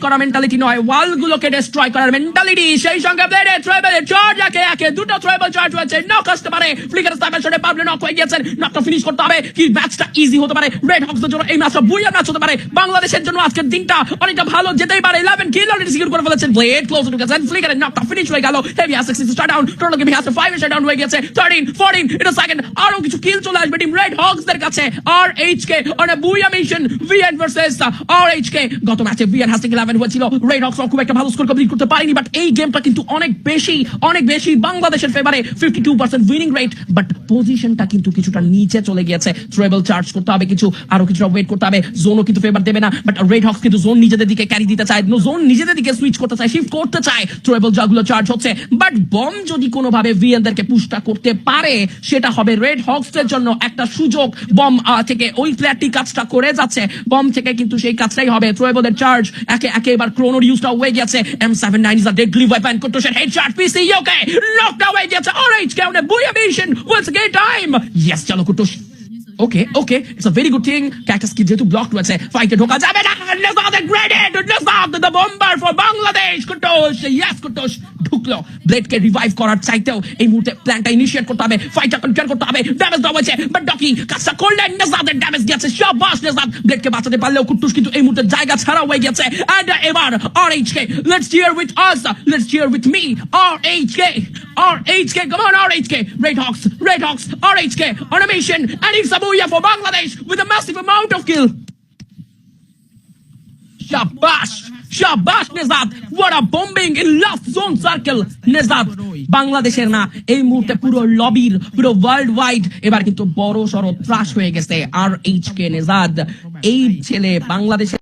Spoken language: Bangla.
করা মেন্টালিটি নয়, ওয়াল গুলোকে ডিস্ট্রয় করার মেন্টালিটি। সেই সঙ্গে ব্লেডে ট্রাইবেলের চার্জ একে দুটো ট্রাইবেল চার্জ হয়েছে, নক আসতে পারে। ফ্লিকার স্টাইপের সাথে পাবলে নক হয়ে গিয়েছেন, নকটা ফিনিশ করতে হবে। কি ম্যাচটা ইজি হতে পারে রেড হক্সের জন্য, এই ম্যাচটা বুইয়া ম্যাচ হতে পারে বাংলাদেশের জন্য। আজকের দিনটা অনেকটা ভালো যেতেই পারে। 11 কিল অলরেডি সিকিউর করে ফেলেছেন ব্লেড, ক্লোজ টু গেছেন। ফ্লিকারের নকটা ফিনিশ হয়ে গেল। Heavy has 6 star down, total game has 5 star down হয়ে গেছে। 13 14 এটা সেকেন্ড, আরো কিছু কিল চলে আসবে টিম রেড হক্স দের কাছে। RHK on a booyah mission VN versus RHK। গত ম্যাচে ভিএন হ্যাজ 11 হয়েছিল, রেড হক্স খুব একটা ভালো স্কোর কমপ্লিট করতে পারেনি, বাট এই গেমটা কিন্তু অনেক বেশি বাংলাদেশের ফেভারে। 52% উইনিং রেট, বাট পজিশনটা কিন্তু কিছুটা নিচে চলে গিয়েছে। ট্রেবল চার্জ করতে হবে, আরো কিছুটা ওয়েট করতে হবে। জোনও কিন্তু ফেভার দেবে না, বাট রেড হক্স কিন্তু জোন নিজেদের দিকে ক্যারি দিতে চায়, জোন নিজেদের দিকে সুইচ করতে চায়, শিফট করতে চায়। ট্রেবল যাগুলো চার্জ হচ্ছে, বাট বম যদি কোনোভাবে ভিএন দেরকে পুশটা করতে পারে, সেটা হবে রেড হক্স এর জন্য একটা সুযোগ। বম থেকে ওই প্লেয়ারটি কাজটা করে যাচ্ছে, বম থেকে কিন্তু সেই কাজটাই হবে। ট্রেবলের চার্জ একে এবার ক্রোনোর ইউজটা হয়ে গেছে। M79 is a deadly weapon. Kutushan headshot PC okay, knocked away gets RHK on a booyah mission. Once again time, yes chalo Kutush. Okay, it's a very good thing. Cactus ki jetu blocked হয়েছে, ফাইটে ঢোকা যাবে না। Nazad the grenade, Nazad the bomber for Bangladesh. Kutush, yes Kutush ঢুকলো। ব্লেডকে রিভাইভ করার চাইতেও এই মুহূর্তে প্ল্যানটা ইনিশিয়েট করতে হবে, ফাইটটা কন্ট্রোল করতে হবে। ড্যামেজ দেওয়া হয়েছে, বাট ডকি কাজটা করলেন। নাজাদের ড্যামেজ গেছে, শাবাশ নাজাদ। ব্লেডকে বাঁচাতে পারলেও কুটুস কিন্তু এই মুহূর্তে জায়গা ছাড়া হয়ে গেছে। এন্ড এবার RHK, let's cheer with us, let's cheer with me. RHK, come on RHK. Red Hawks, RHK on a mission, and it's a booyah for Bangladesh with a massive amount of kill. Shabash Nezad, what a bombing in last zone circle. Nezad বাংলাদেশের না, এই মুহূর্তে পুরো লবির, পুরো ওয়ার্ল্ড ওয়াইড এবার কিন্তু বড় সড়ো ত্রাস হয়ে গেছে RHK। নেজাদ এই ছেলে বাংলাদেশের